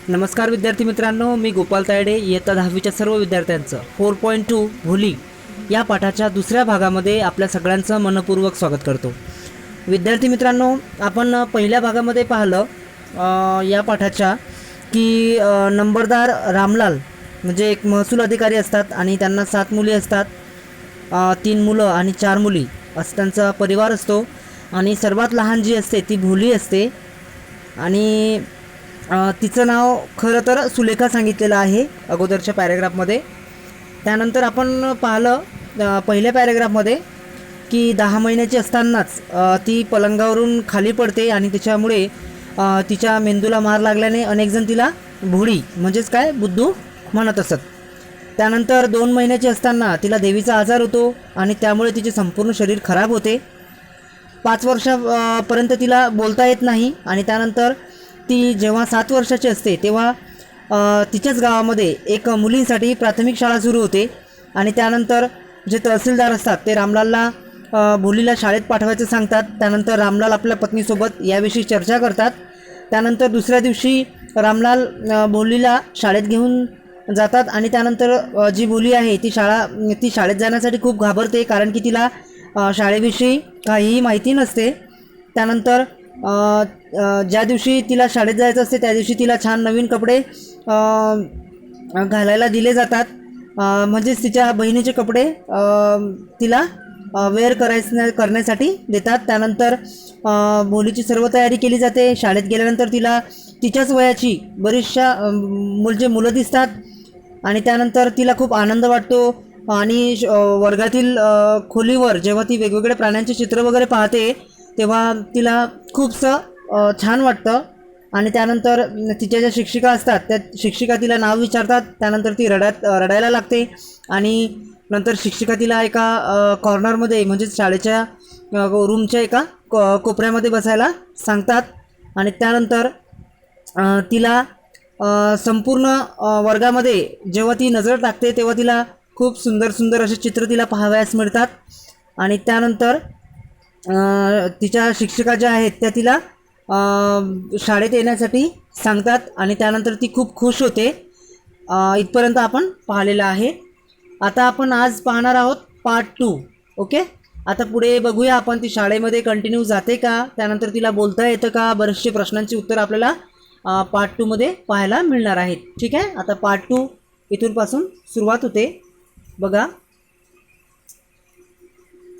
नमस्कार विद्यार्थी मित्रांनो, मी गोपाल तायडे इयत्ता 10वीच्या सर्व विद्यार्थ्यांचं 4.2 भोली या पाठाच्या दुसऱ्या भागामध्ये आपल्या सगळ्यांचं मनपूर्वक स्वागत करतो. विद्यार्थी मित्रांनो, आपण पहिल्या भागामध्ये पाहिलं या पाठाच्या की नंबरदार रामलाल म्हणजे एक महसूल अधिकारी असतात आणि त्यांना 7 मुली असतात, 3 मुलं आणि 4 मुली असं त्यांचा परिवार असतो. आणि सर्वात लहान जी असते ती भोली असते आणि तिचं नाव खरं तर सुलेखा सांगितलेलं आहे अगोदरच्या पॅरेग्राफमध्ये. त्यानंतर आपण पाहिलं पहिल्या पॅरेग्राफमध्ये की 10 महिन्याची असतानाच ती पलंगावरून खाली पडते आणि त्याच्यामुळे तिच्या मेंदूला मार लागल्याने अनेकजण तिला भोळी म्हणजेच काय बुद्धू म्हणत असत. त्यानंतर 2 महिन्याची असताना तिला देवीचा आजार होतो आणि त्यामुळे तिचे संपूर्ण शरीर खराब होते. 5 वर्षापर्यंत तिला बोलता येत नाही आणि त्यानंतर ती जेव्हा 7 वर्षाची असते तेव्हा तिच्याच गावामध्ये एक मुलींसाठी प्राथमिक शाळा सुरू होते. आणि त्यानंतर जे तहसीलदार असतात ते रामलालला भोलीला शाळेत पाठवायचं सांगतात. त्यानंतर रामलाल आपल्या पत्नीसोबत याविषयी चर्चा करतात. त्यानंतर दुसऱ्या दिवशी रामलाल भोलीला शाळेत घेऊन जातात आणि त्यानंतर जी भोली आहे ती शाळेत जाण्यासाठी खूप घाबरते, कारण की तिला शाळेविषयी काहीही माहिती नसते. त्यानंतर ज्या दिवशी तिला शाळेत जायचं असते त्या दिवशी तिला छान नवीन कपडे घालायला दिले जातात, म्हणजेच तिच्या बहिणीचे कपडे तिला वेअर करण्यासाठी देतात. त्यानंतर भोलीची सर्व तयारी केली जाते. शाळेत गेल्यानंतर तिला तिच्याच वयाची बरीचशा मुलं दिसतात आणि त्यानंतर तिला खूप आनंद वाटतो. आणि वर्गातील खोलीवर जेव्हा ती वेगवेगळ्या प्राण्यांचे चित्र वगैरे पाहते तेव्हा तिला खूपसं छान वाटतं. आणि त्यानंतर तिच्या ज्या शिक्षिका असतात त्या शिक्षिका तिला नाव विचारतात. त्यानंतर ती रडायला लागते आणि नंतर शिक्षिका तिला एका कॉर्नरमध्ये म्हणजेच शाळेच्या रूमच्या एका कोपऱ्यामध्ये बसायला सांगतात. आणि त्यानंतर तिला संपूर्ण वर्गामध्ये जेव्हा ती नजर टाकते तेव्हा तिला खूप सुंदर सुंदर असे चित्र तिला पाहावयास मिळतात. आणि त्यानंतर तिच्या शिक्षिका ज्या आहेत त्या तिला शाळेत येण्यासाठी सांगतात आणि त्यानंतर ती खूप खुश होते. इथपर्यंत आपण पाहिलेलं आहे. आता आपण आज पाहणार आहोत पार्ट 2. ओके, आता पुढे बघूया आपण ती शाळेमध्ये कंटिन्यू जाते का, त्यानंतर तिला बोलता येतं का, बरेचसे प्रश्नांची उत्तर आपल्याला पार्ट 2 मध्ये पाहायला मिळणार आहेत. ठीक आहे, आता पार्ट 2 इथूनपासून सुरुवात होते. बघा,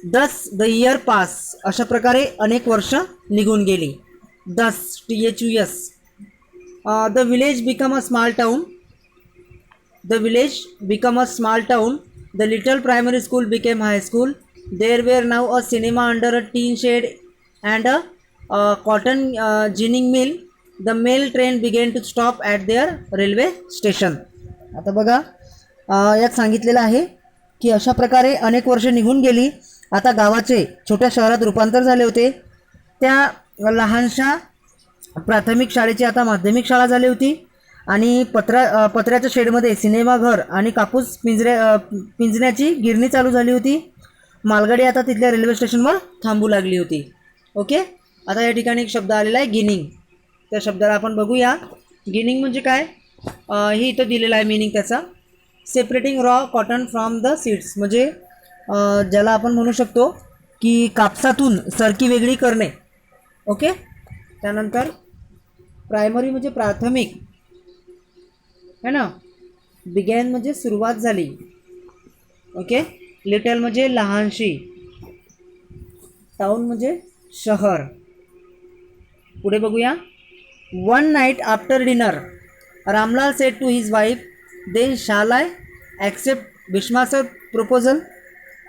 दस द इयर पास, अशा प्रकारे अनेक वर्ष निघून गेली. Thus THUS. The village become a small town. The village become a small town. The little primary school became high school. There were now a cinema under a tin shed and a cotton ginning mill. The mail train began to stop at their railway station. आता बघा, यात सांगितलेलं आहे की अशा प्रकारे अनेक वर्ष निघून गेली. आता गावाचे छोट्या शहरात रूपांतर झाले होते. त्या लहानशा प्राथमिक शाळेची आता माध्यमिक शाळा झाली होती. आणि पत्र्याच्या शेडमध्ये सिनेमाघर आणि कापूस पिंजण्याची गिरणी चालू झाली होती. मालगाडी आता तिथल्या रेल्वे स्टेशनवर थांबू लागली होती. ओके, आता या ठिकाणी एक शब्द आलेला आहे गिनिंग. त्या शब्दाला आपण बघूया. गिनिंग म्हणजे काय, हे इथं दिलेलं आहे मीनिंग त्याचा. Separating raw cotton from the seeds, म्हणजे ज्याला आपण म्हणू शकतो की कापसातून सरकी वेगळी करणे. ओके, त्यानंतर प्रायमरी म्हणजे प्राथमिक है ना. बिगॅन म्हणजे सुरुवात झाली. ओके, लिटल म्हणजे लहानशी. टाउन म्हणजे शहर. पुढे बघूया. One night after dinner Ramlal said to his wife, then shall I accept भीष्माचं प्रपोजल.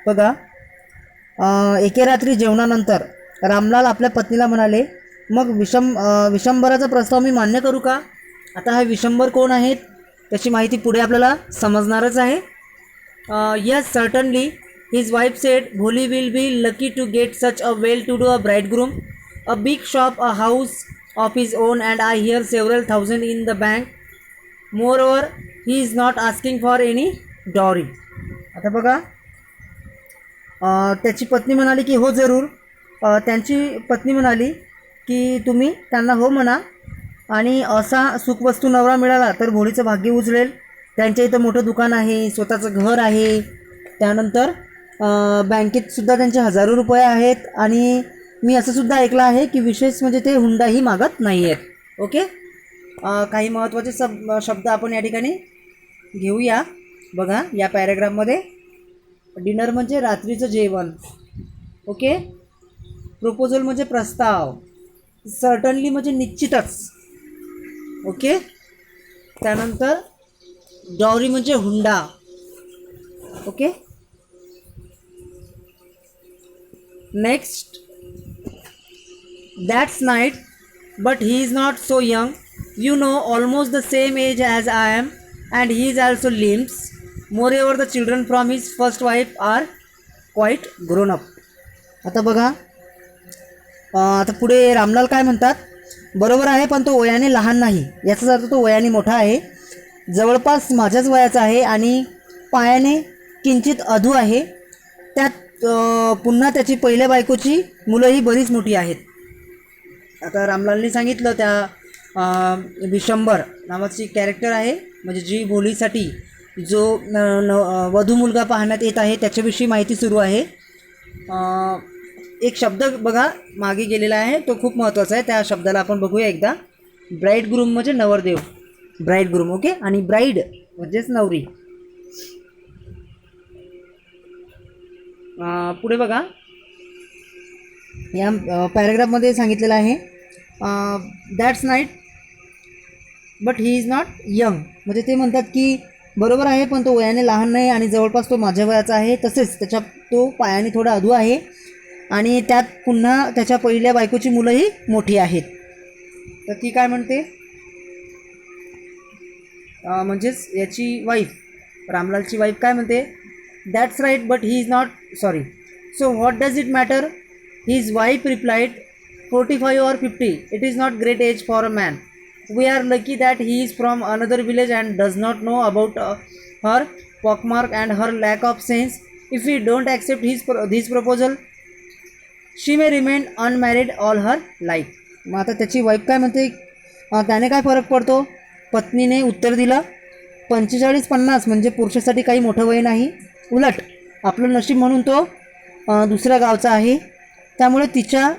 बघा, एके रात्री जेवणानंतर रामलाल आपल्या पत्नीला म्हणाले, मग विशंभराचा प्रस्ताव मी मान्य करू का. आता हे विशंभर कोण आहेत त्याची माहिती पुढे आपल्याला समजणारच आहे. Yes certainly his wife said, Bholi will be lucky to get such a well to do a bridegroom, a big shop, a house of his own, and I hear several thousand in the bank. Moreover he is not asking for any dowry. आता बघा, त्याची पत्नी म्हणाली की हो जरूर. त्यांची पत्नी म्हणाली की तुम्ही त्यांना हो म्हणा, आणि असा सुखवस्तू नवरा मिळाला तर भोळीचं भाग्य उजळेल. त्यांच्या इथं मोठं दुकान आहे, स्वतःचं घर आहे, त्यानंतर बँकेत सुद्धा त्यांचे हजारो रुपये आहेत. आणि मी असं सुद्धा ऐकलं आहे की विशेष म्हणजे ते हुंडाही मागत नाही आहेत. ओके, काही महत्त्वाचे शब्द आपण या ठिकाणी घेऊया. बघा या पॅरेग्राफमध्ये, डिनर म्हणजे रात्रीचं जेवण. ओके, प्रपोजल म्हणजे प्रस्ताव, सर्टनली म्हणजे निश्चितच. ओके, त्यानंतर डॉरी म्हणजे हुंडा. Okay, next, that's night but he is not so young, you know almost the same age as I am and he is also limps. More the children from his first wife are quite grown up. आता बघा, आता पुढे रामलाल काय म्हणतात, बरोबर आहे पण तो वयाने लहान नाही. याचाच अर्थ तो वयाने मोठा आहे, जवळपास माझ्याच वयाचा आहे आणि पायाने किंचित अधू आहे. त्यात पुन्हा त्याची पहिल्या बायकोची मुलंही बरीच मोठी आहेत. आता रामलालने सांगितलं त्या विशंबर नावाची कॅरेक्टर आहे, म्हणजे जी भोलीसाठी जो वधू मुलगा पाहण्यात येत आहे त्याच्याविषयी माहिती सुरू आहे. एक शब्द बघा मागे गेलेला आहे, तो खूप महत्त्वाचा आहे. त्या शब्दाला आपण बघूया एकदा. ब्राईड ग्रूम म्हणजे नवरदेव, ब्राईड ग्रूम. ओके, आणि ब्राईड म्हणजेच नवरी. पुढे बघा, या पॅरेग्राफमध्ये सांगितलेलं आहे, that's night but he is not young. म्हणजे ते म्हणतात की बरोबर आहे पण तो वयाने लहान नाही आणि जवळपास तो माझ्या वयाचा आहे. तसेच तो पायाने थोडा अधू आहे आणि त्यात पुन्हा त्याच्या पहिल्या बायकोची मुलंही मोठी आहेत. तर ती काय म्हणते, म्हणजेच याची वाईफ, रामलालची वाईफ काय म्हणते, that's right but he is not sorry, so what does it matter. His wife replied, 45 or 50, it is not great age for a man. We are lucky that he is from another village and does not know about her pockmark and her lack of sense. If we don't accept this proposal, she may remain unmarried all her life. मग आता त्याची wife काय म्हणते, त्याने काय फरक पडतो. पत्नीने उत्तर दिलं, 45-50 म्हणजे पुरुषासाठी काही मोठं वय नाही. उलट आपलं नशीब म्हणून तो दुसऱ्या गावचा आहे. त्यामुळे तिच्या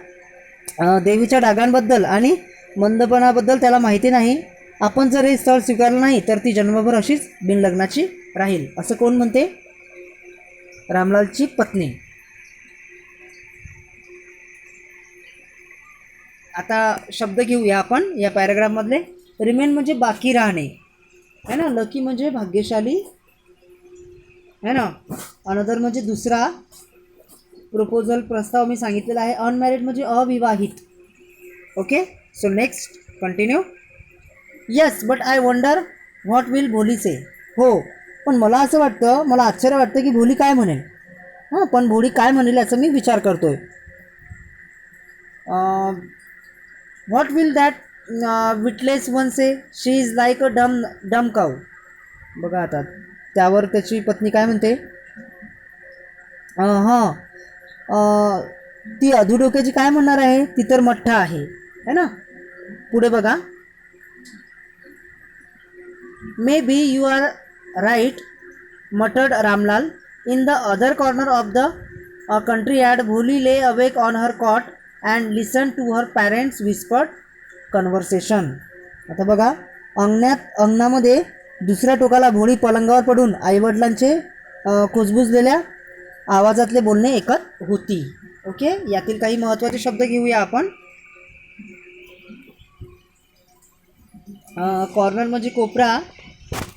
देवीच्या डागांबद्दल आणि मंदपणाबद्दल त्याला माहिती नाही. आपण जर हे स्थळ स्वीकारलं नाही तर ती जन्मभर अशीच बिनलग्नाची राहील. असं कोण म्हणते, रामलालची पत्नी. आता शब्द घेऊया आपण या पॅरेग्राफमधले. रिमेन म्हणजे बाकी राहणे है ना, लकी म्हणजे भाग्यशाली है ना, अनदर म्हणजे दुसरा, प्रपोजल प्रस्ताव मी सांगितलेला आहे, अनमॅरिड म्हणजे अविवाहित. Okay, so next continue. Yes but I wonder what will भोली से. हो पण मला असं वाटतं, मला आश्चर्य वाटतं की भोली काय म्हणेल. हां, पण भोली काय म्हणेल याचा मी विचार करतोय. What will that witless one say, she is like a डम काऊ. बघा आता त्यावर त्याची पत्नी काय म्हणते, हां ती अधुडोक्याची काय म्हणणार आहे, ती तर मठ्ठा आहे है ना. पुढे बघा, maybe you are right muttered Ramlal. In the other corner of the country yard, Bholi lay awake on her cot and listened to her parents' whispered conversation. आता बघा, अंगणामध्ये दुसऱ्या टोकाला भोळी पलंगावर पडून आईवडिलांचे कुजबुजलेल्या आवाजातले बोलणे ऐकत होती. ओके, यातील काही महत्त्वाचे शब्द घेऊया आपण. कॉर्नर म्हणजे कोपरा,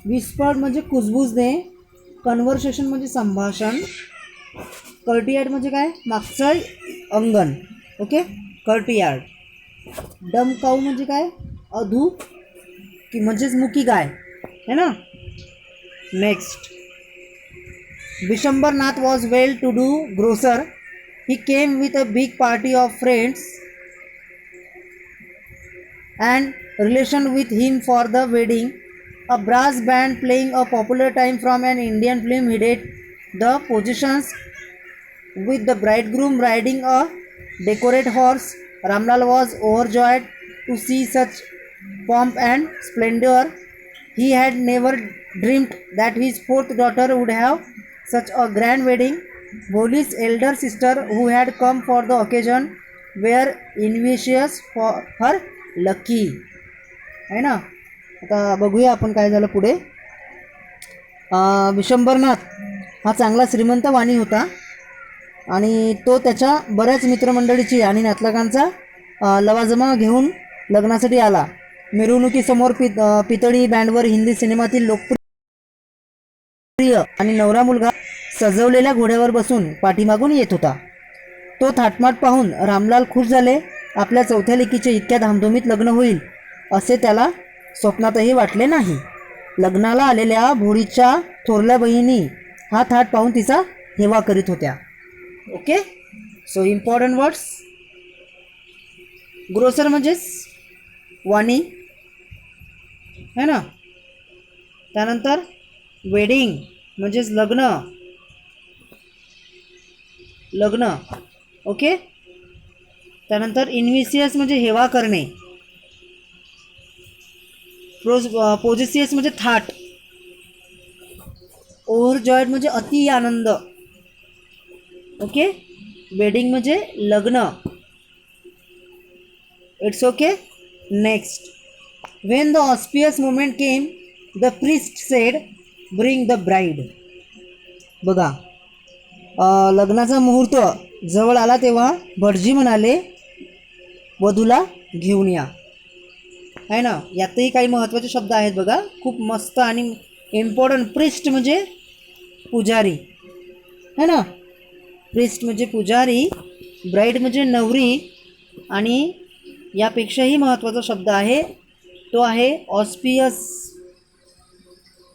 विस्पर्ड म्हणजे कुजबुजणे, कन्व्हर्सेशन म्हणजे संभाषण, कर्टियार्ड म्हणजे काय, मागचं अंगण. ओके, कर्टियार्ड. डम काऊ म्हणजे काय, अधू की म्हणजेच मुकी गाय है ना. Next, Vishambarnath was well to do grocer. He came with a big party of friends and relation with him for the wedding. A brass band playing a popular time from an Indian film hid the positions with the bridegroom riding a decorated horse. Ramlal was overjoyed to see such pomp and splendor. He had never dreamed that his fourth daughter would have such a grand wedding. Bholi's elder sister, who had come for the occasion, were envious for her lucky. आहे ना. आता बघूया आपण काय झालं पुढे. विशंभरनाथ हा चांगला श्रीमंत वाणी होता आणि तो त्याच्या बऱ्याच मित्रमंडळीची आणि नातलगांचा लवाजमा घेऊन लग्नासाठी आला. मिरवणुकीसमोर पितळी बँडवर हिंदी सिनेमातील लोकप्रिय आणि नवरा मुलगा सजवलेल्या घोड्यावर बसून पाठीमागून येत होता. तो थाटमाट पाहून रामलाल खुश झाले. आपल्या चौथ्या लेकीचे इतक्या धामधुमीत लग्न होईल असे त्याला स्वप्नातही वाटले नाही. लग्नाला आलेल्या भोळीच्या थोरल्या बहिणी हा थाट पाहून तिचा हेवा करीत होत्या. Okay, so important words. Grocer म्हणजेच वाणी है ना. त्यानंतर वेडिंग म्हणजेच लग्न. ओके. त्यानंतर इन्व्हिसियस म्हणजे हेवा करणे. पोजेसियस म्हणजे थाट. ओव्हरजॉयड म्हणजे अति आनंद. ओके. वेडिंग म्हणजे लग्न. It's okay. Next. When the auspicious moment came, the priest said, "Bring the bride." बघा, लग्नाचा मुहूर्त जवळ आला तेव्हा भटजी म्हणाले, वधूला घेऊन या. आहे ना. यातही काही महत्त्वाचे शब्द आहेत बघा, खूप मस्त आणि इम्पॉर्टंट. प्रिस्ट म्हणजे पुजारी है ना. प्रिस्ट म्हणजे पुजारी. ब्राईड म्हणजे नवरी. आणि यापेक्षाही महत्त्वाचा शब्द आहे तो आहे ऑस्पियस.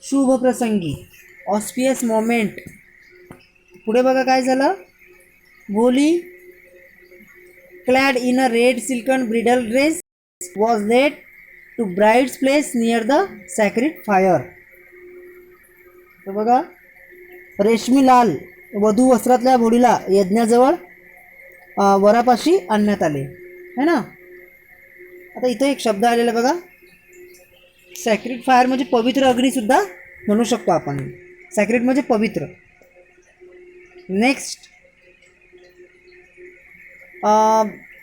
शुभ प्रसंगी. Auspicious moment. पुढे बघा काय झालं. भोली, clad in a red silken bridal dress, was led to bride's place near the sacred fire. तर बघा, रेशमी लाल वधू वस्त्रातल्या भोळीला यज्ञाजवळ वरापाशी आणण्यात आले है ना. आता इथं एक शब्द आलेला बघा, सॅक्रेड फायर म्हणजे पवित्र अग्नीसुद्धा म्हणू शकतो आपण. सॅक्रेड म्हणजे पवित्र. Next.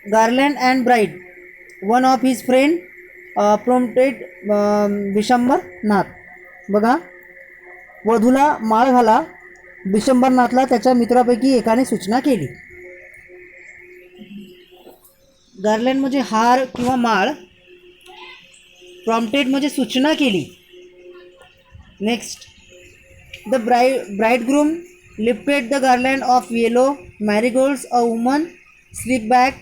Garland and bride. One of his friend prompted Vishambarnath. बघा, वधूला माळ घाला. विशंभरनाथला त्याच्या मित्रापैकी एकाने सूचना केली. गार्लँड म्हणजे हार किंवा माळ. प्रॉम्प्टेड म्हणजे सूचना केली. Next. The bridegroom lifted the garland of yellow marigolds. A woman slip back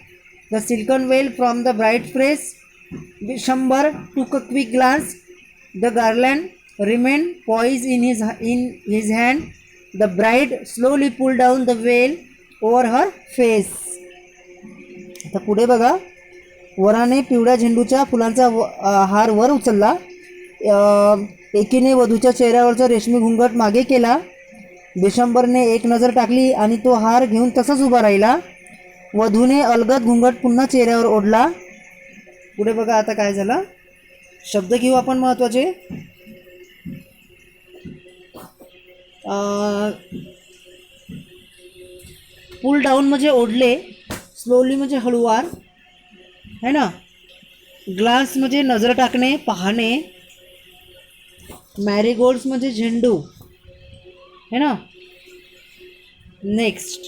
the silken veil from the bride face. Vishambar took a quick glance. The garland remain poise in his hand. The bride slowly pull down the veil over her face. आता पुढे बघा, Varane पिवळ्या झेंडूच्या फुलांचा हार वर उचलला. एकीने वधूच्या चेहऱ्यावरचा रेशमी घुंगट मागे केला. विशंबरने एक नजर टाकली आणि तो हार घेऊन तसाच उभा राहिला. वधूने अलगद घुंगट पुन्हा चेहऱ्यावर ओढला. पुढे बघा आता काय झालं. शब्द घेऊ आपण महत्त्वाचे. पुल डाऊन म्हणजे ओढले. स्लोली म्हणजे हळूवार है ना. ग्लास म्हणजे नजर टाकणे, पाहणे. मॅरीगोल्ड्स म्हणजे झेंडू है ना. Next.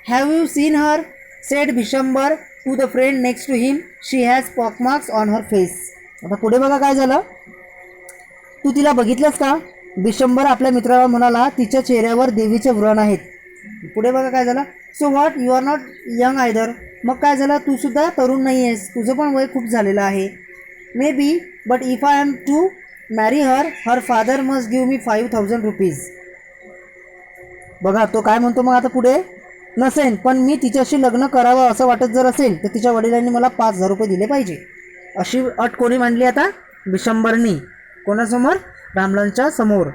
Have you seen her said Vishambar to the friend next to him. She has pockmarks on her face. आता पुढे बघा काय झालं. तू तिला बघितलंस का. विशंबर आपल्या मित्राला म्हणाला, तिच्या चेहऱ्यावर देवीचे व्रण आहेत. पुढे बघा काय झालं. So what, you are not young either. मग काय झालं, तू सुद्धा तरुण नाही आहेस, तुझं पण वय खूप झालेलं आहे. Maybe, but if I am to marry her father must give me 5,000 rupees. बघा तो काय म्हणतो मग आता पुढे. नसेल पण मी तिच्याशी लग्न करावं असं वाटत जर असेल तर तिच्या वडिलांनी मला 5,000 रुपये दिले पाहिजे. अशी अट कोणी मांडली आता. विशंबरनी. कोणासमोर. रामलालच्या समोर.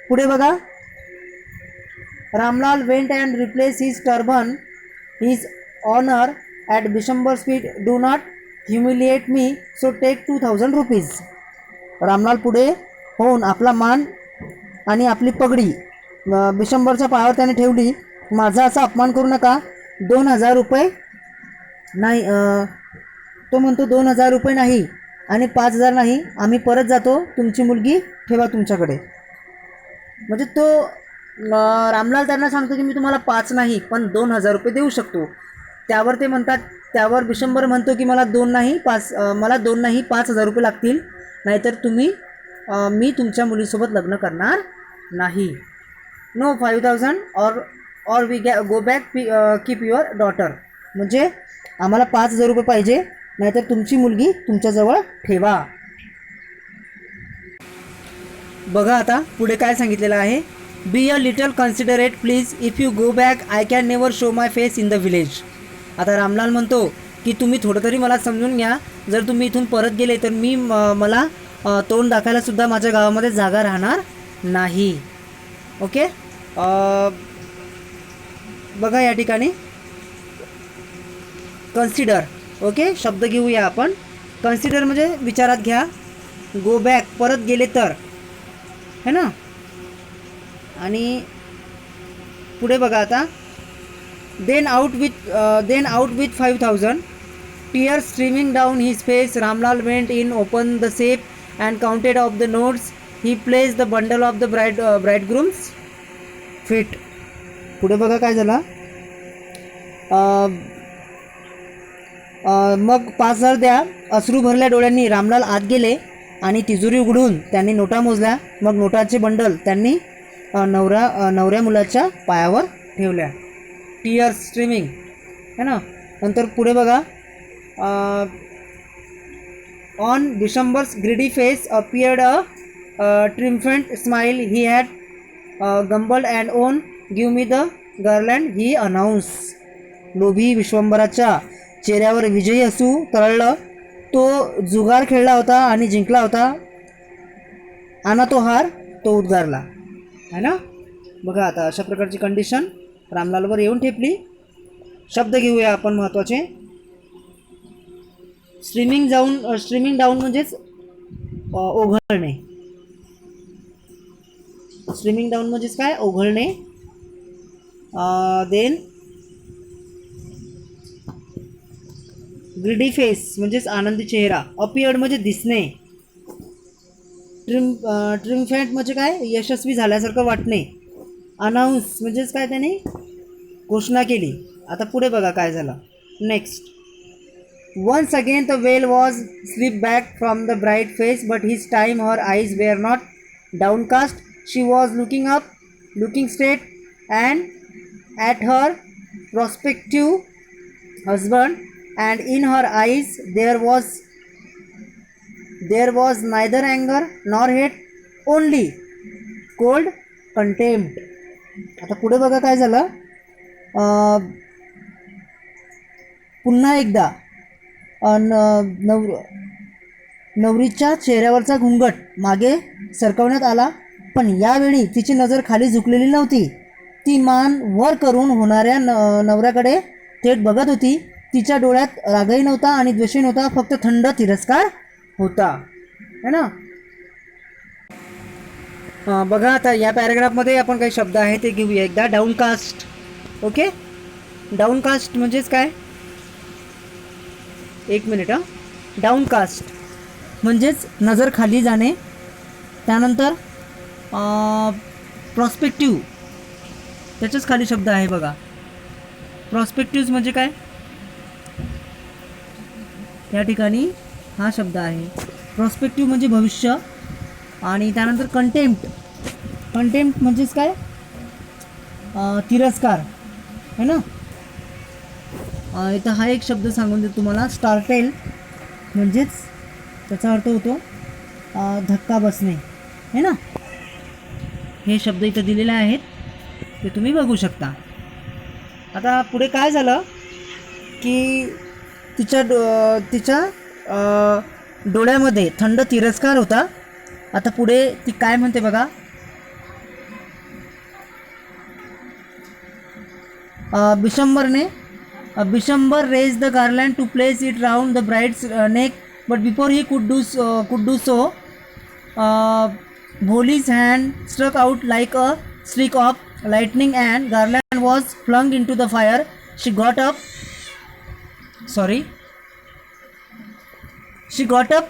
पुढे बघा. Ramlal went and replace his turban his honour at Vishambar's feet. Do not humiliate me, so take 2000 rupees. Ramlal पुढे होऊन आपला मान आणि आपली पगडी बिशंबरच्या पायावर त्याने ठेवली. माझा असा अपमान करू नका. 2000 रुपये नाही. तो म्हणतो 2000 रुपये नाही आणि 5000 नाही, आम्ही परत जातो, तुमची मुलगी ठेवा तुमच्याकडे. म्हणजे तो रामलाल त्यांना सांगतो की मी तुम्हाला 5 नाही पण 2000 रुपये देऊ शकतो. त्यावर ते म्हणतात, त्यावर बिशंबर म्हणतो की मला 2 नाही 5 मला 2 नाही 5000 रुपये लागतील, नाहीतर मी तुमच्या मुलीसोबत लग्न करणार नाही. No 5000 or we go back keep your daughter. म्हणजे आम्हाला 5000 रुपये पाहिजे, नाहीतर तुमची मुलगी तुमच्याजवळ ठेवा. बघा आता पुढे काय सांगितलेलं आहे. Be a little considerate please, if you go back I can never show my face in the village. आता रामलाल म्हणतो की तुम्ही थोडं तरी मला समजून घ्या, जर तुम्ही इथून परत गेले तर मला तोंड दाखवायलासुद्धा माझ्या गावामध्ये जागा राहणार नाही. ओके. बघा या ठिकाणी कन्सिडर, ओके, शब्द घेऊया आपण. कन्सिडर म्हणजे विचारात घ्या. गो बॅक परत गेले तर, है ना. आणि पुढे बघा आता. Then out with 5000, tears streaming down his face, Ramlal went in, open the safe and counted off the notes. He place the bundle of the bridegroom's feet. पुढे बघा काय झालं. मग 5000 द्या. अश्रू भरल्या डोळ्यांनी रामलाल आत गेले आणि तिजोरी उघडून त्यांनी नोटा मोजल्या. मग नोटाचे बंडल त्यांनी नवऱ्या मुलाच्या पायावर ठेवल्या. टीअर्स स्ट्रीमिंग, है ना. नंतर पुढे बघा. On Bishambar's greedy face appeared a triumphant smile. He had gumbled and own, give me the garland, he announced. लोभी विश्वंभराच्या चेहऱ्यावर विजयी हसू तरळलं. तो जुगार खेळला होता आणि जिंकला होता. आणा तो हार, तो उद्गारला, है ना. बघा आता अशा प्रकारची कंडिशन रामलालवर येऊन ठेपली. शब्द घेऊया आपण महत्त्वाचे. स्ट्रीमिंग डाऊन म्हणजेच ओघळणे. स्ट्रीमिंग डाऊन म्हणजेच काय, ओघळणे. देन ग्रीडी फेस म्हणजेच आनंदी चेहरा. अपीयर्ड म्हणजे दिसणे. ट्रिम्फंट म्हणजे काय, यशस्वी झाल्यासारखं वाटणे. अनाऊन्स म्हणजेच काय, त्याने घोषणा केली. आता पुढे बघा काय झालं. Next. Once again the veil was slip back from the bride face, but his time her eyes were not downcast. She was looking straight and at her prospective husband, and in her eyes there was neither anger nor hate, only cold contempt. आता पुढे बघा काय झालं. पुन्हा एकदा नवरीच्या चेहऱ्यावरचा घुंगट मागे सरकवण्यात आला, पण यावेळी तिची नजर खाली झुकलेली नव्हती. ती मान वर करून होणाऱ्या नवऱ्याकडे थेट बघत होती. तिच्या डोळ्यात रागही नव्हता आणि द्वेषही नव्हता, फक्त थंड तिरस्कार होता, है ना. बघा आता या पॅराग्राफमध्ये आपण काही शब्द आहे ते घेऊया एकदा. डाऊनकास्ट. ओके. डाऊनकास्ट म्हणजेच काय, एक मिनिट. डाऊनकास्ट म्हणजेच नजर खाली जाणे. त्यानंतर प्रॉस्पेक्टिव्ह, त्याच्याच खाली शब्द आहे बघा. प्रॉस्पेक्टिव्ह म्हणजे काय, या ठिकाणी हा शब्द आहे. प्रॉस्पेक्टिव्ह म्हणजे भविष्य. आणि त्यानंतर कंटेम्प्ट म्हणजेच काय, तिरस्कार, है ना. इथं हा एक शब्द सांगून देतो तुम्हाला. स्टार्टेल म्हणजेच त्याचा अर्थ होतो धक्का बसणे, है ना. हे शब्द इथं दिलेले आहेत, ते तुम्ही बघू शकता. आता पुढे काय झालं की तिच्या डोळ्यामध्ये थंड तिरस्कार होता. आता पुढे ती काय म्हणते बघा. बिशंबरने Bishambar raised the garland to place it round the bride's neck, but before he could do so, Bholi's hand struck out like a streak of lightning and garland was flung into the fire. She got up. Sorry. She got up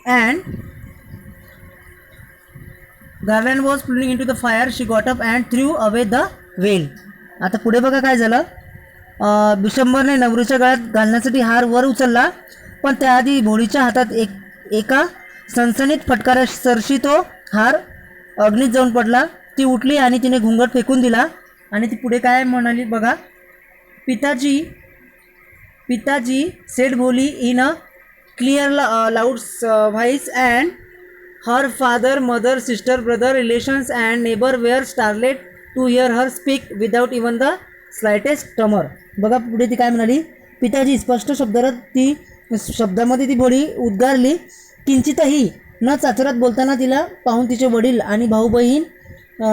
and garland was flung into the fire. She got up and threw away the veil. आता पुढे बघा काय झालं. बिशंबरने नवरीच्या गळ्यात घालण्यासाठी हार वर उचलला, पण त्याआधी भोळीच्या हातात एका सनसनीत फटकाऱ्यासरशी तो हार अग्नीत जाऊन पडला. ती उठली आणि तिने घुंगट फेकून दिला आणि ती पुढे काय म्हणाली बघा. Pitaji said Bholi in a clear loud voice and her father mother sister brother relations and neighbour were startled to hear her speak without even the slightest tremor. बघा पुढे ती काय म्हणाली. पिताजी स्पष्ट शब्दामध्ये ती भोळी उद्गारली. किंचितही न चाचरत बोलताना तिला पाहून तिचे वडील आणि भाऊ बहीण,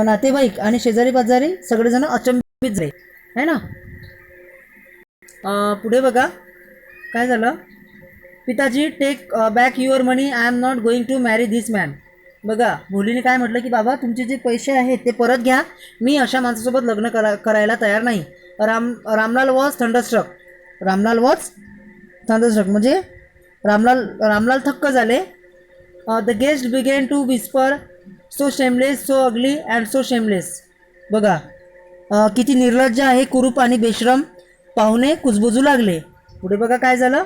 नातेवाईक आणि शेजारी पाजारी सगळेजण अचंबित झाले है ना. पुढे बघा काय झालं. Pitaji take back your money, I am not going to marry this man. बघा भोलीने काय म्हटलं की बाबा तुमचे जे पैसे आहेत ते परत घ्या, मी अशा माणसासोबत लग्न करायला तयार नाही. Ramlal was thunderstruck. म्हणजे रामलाल थक्क झाले. The guest began to whisper, so shameless, so ugly and so shameless. बघा किती निर्लज्ज आहे, कुरूप आणि बेशरम. पाहुणे कुजबुजू लागले. पुढे बघा काय झालं.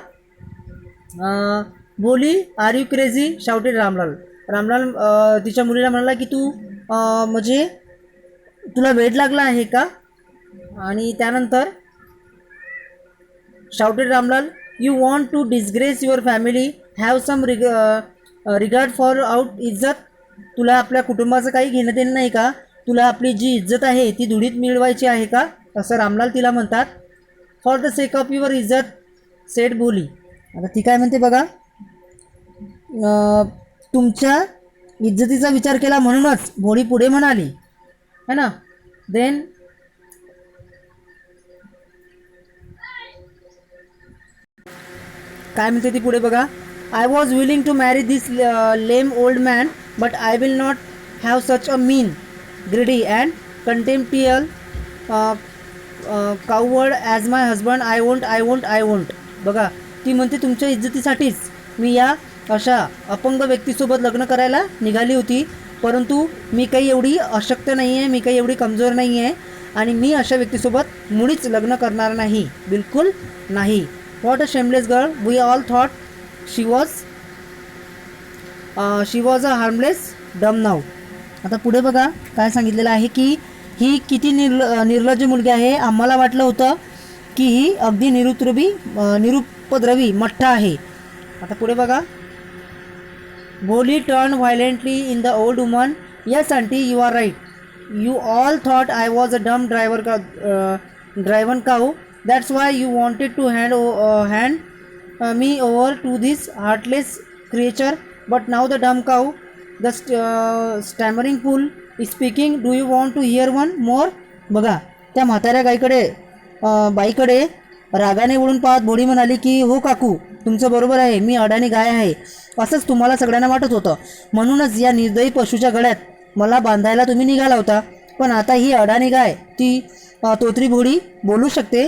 Bholi are you crazy shouted Ramlal. Ramlal तिच्या मुलीला म्हणाला की तू म्हणजे तुला वेड लागला आहे का. आणि त्यानंतर shouted Ramlal, you want to disgrace your family, have some regard for our izzat. तुला आपल्या कुटुंबाचं काही घेणं देणं नाही का, तुला आपली जी इज्जत आहे ती धुळीत मिळवायची आहे का, असं रामलाल तिला म्हणतात. For the sake of your इज्जत सेड बोली. आता ती काय म्हणते बघा. तुमच्या इज्जतीचा विचार केला म्हणूनच भोळी पुढे म्हणाली है ना. देन काय म्हणते ती पुढे बघा. I was willing to marry this lame old man, but I will not have such a mean, greedy and contemptible coward as my husband. I won't. बघा ती म्हणते तुमच्या इज्जतीसाठीच मी या अशा अपंग व्यक्तीसोबत लग्न करायला निघाली होती, परंतु मी काही एवढी अशक्त नाही आहे, मी काही एवढी कमजोर नाही आहे आणि मी अशा व्यक्तीसोबत मुळीच लग्न करणार नाही, बिलकुल नाही. What a shameless girl, we all thought she was a harmless dumb now. आता पुढे बघा काय सांगितलेलं आहे की ही किती निर्लज्ज मुलगी आहे. आम्हाला वाटलं होतं की ही अगदी निरुपद्रवी मठ्ठा आहे. आता पुढे बघा. Bholi turn violently in the old woman. Yes aunty, you are right. You all thought I was a dumb driven cow. That's why you wanted to hand me over to this heartless creature. But now the dumb cow, the stammering fool is speaking. Do you want to hear one more. बघा त्या म्हाताऱ्या बाईकडे रागाने वळून पाहत भोळी म्हणाली की हो काकू, तुमचं बरोबर आहे, मी अडाणी गाय आहे. असंच तुम्हाला सगळ्यांना वाटत होतं, म्हणूनच या निर्दयी पशूच्या गळ्यात मला बांधायला तुम्ही निघाला होता. पण आता ही अडाणी गाय, ती तोतरी भोळी बोलू शकते.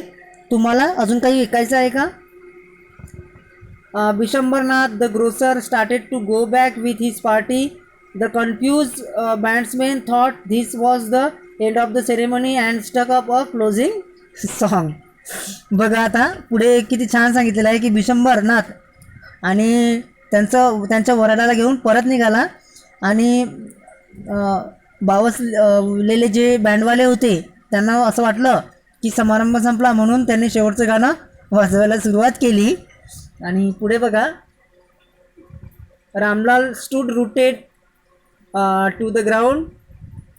तुम्हाला अजून काही ऐकायचं आहे का. Bishambarnath the grocer started to go back with his party. The confused bandsman thought this was the end of the ceremony and struck up a closing song. बघा आता पुढे किती छान सांगितलेलं आहे की बिशंबरनाथ आणि त्यांच्या वराडाला घेऊन परत निघाला आणि बावसलेले जे बँडवाले होते त्यांना असं वाटलं की समारंभ संपला, म्हणून त्यांनी शेवटचं गाणं वाजवायला सुरुवात केली. आणि पुढे बघा. Ramlal stood rooted to the ground,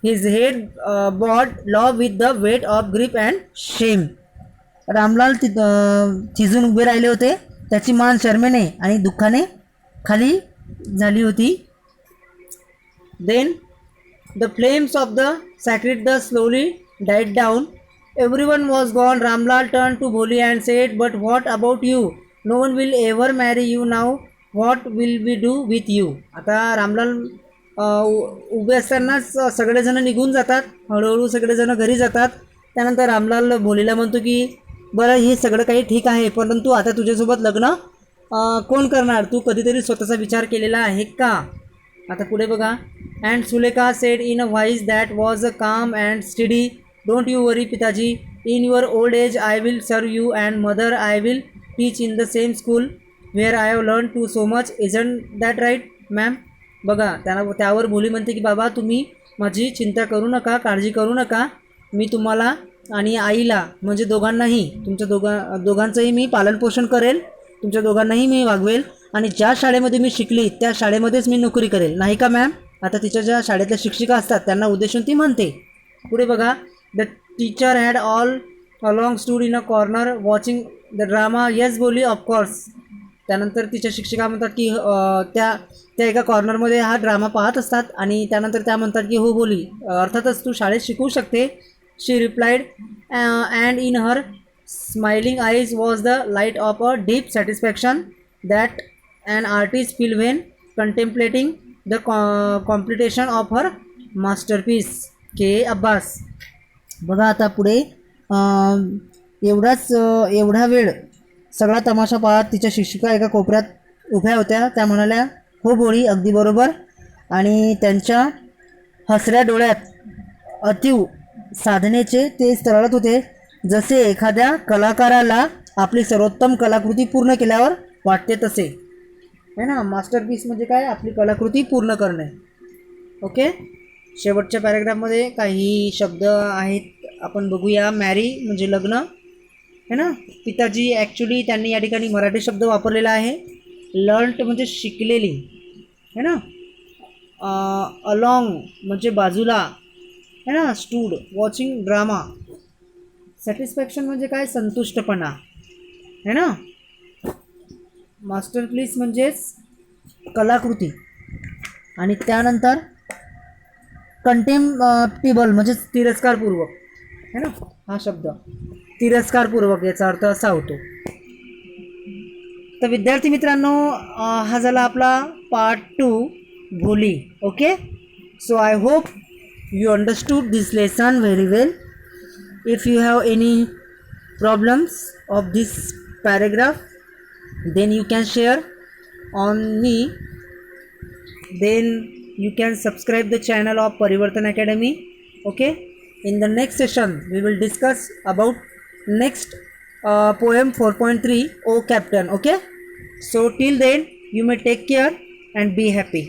his head bowed low with the weight of grief and shame. Ramlal थिजून उभे राहिले होते, त्याची मान शर्मेने आणि दुःखाने खाली झाली होती. Then The flames of the sacred thus slowly died down. Everyone was gone. Ramlal turned to Bholi and said, "But what about you? No one will ever marry you now. What will we do with you?" आता रामलाल उभे असतानाच सगळेजण निघून जातात. हळूहळू सगळेजण घरी जातात. त्यानंतर रामलाल भोलीला म्हणतो की बरं हे सगळं काही ठीक आहे, परंतु आता तुझ्यासोबत लग्न कोण करणार? तू कधीतरी स्वतःचा विचार केलेला आहे का? आता पुढे बघा. And Sulekha said in a voice that was a calm and steady, don't you worry pitaji, in your old age I will serve you and mother I will teach in the same school where I have learn to so much, isn't that right ma'am? बघा त्यावर भोली म्हणते की बाबा तुम्ही माझी चिंता करू नका, काळजी करू नका, मी तुम्हाला आणि आईला म्हणजे दोघांनाही तुमच्या दोघांचंही मी पालनपोषण करेल, तुमच्या दोघांनाही मी वागवेल आणि ज्या शाळेमध्ये मी शिकली त्या शाळेमध्येच मी नोकरी करेल, नाही का मॅम? आता तिच्या ज्या शाळेतल्या शिक्षिका असतात त्यांना उद्देशून ती म्हणते. पुढे बघा. The teacher had all along stood in a corner watching the drama. Yes बोली ऑफकोर्स. त्यानंतर तिच्या शिक्षिका म्हणतात की त्या एका कॉर्नरमध्ये हा ड्रामा पाहत असतात आणि त्यानंतर त्या म्हणतात की हो बोली, अर्थातच तू शाळेत शिकवू शकते. She replied and in her smiling eyes was the light of a deep satisfaction that an artist feel when contemplating the completion of her masterpiece. K Abbas. बघा आता पुढे एवढा वेळ सगळा तमाशा पाहत तिच्या शिक्षिका एका कोपऱ्यात उभ्या होत्या. त्या म्हणाल्या हो भोळी, अगदी बरोबर. आणि त्यांच्या हसऱ्या डोळ्यात अतीव साधनेचे ते तरळत होते, जसे एखाद्या कलाकाराला आपली सर्वोत्तम कलाकृती पूर्ण केल्यावर वाटते तसे, है ना. मास्टरपीस म्हणजे काय? आपली कलाकृती पूर्ण करणे. ओके. शेवटच्या पॅरेग्राफमध्ये काही शब्द आहेत, आपण बघूया. मॅरी म्हणजे लग्न, है ना. पिताजी ॲक्च्युली त्यांनी या ठिकाणी मराठी शब्द वापरलेला आहे. लर्न्ट म्हणजे शिकलेली, है ना. अलॉंग म्हणजे बाजूला, है ना. Stood watching drama. सॅटिस्फॅक्शन म्हणजे काय? संतुष्टपणा, है ना. मास्टरपीस म्हणजेच कलाकृती. आणि त्यानंतर कंटेम्प्टिबल म्हणजे तिरस्कारपूर्वक, है ना. हा शब्द तिरस्कारपूर्वक याचा अर्थ असा होतो. तर विद्यार्थी मित्रांनो, हा झाला आपला पार्ट 2 भोली. Okay. So I hope you understood this lesson very well. If you have any problems of this paragraph, then you can share on me. Then you can subscribe the channel of Parivartan Academy. Okay. In the next session we will discuss about next poem 4.3 O Captain. Okay. So till then you may take care and be happy.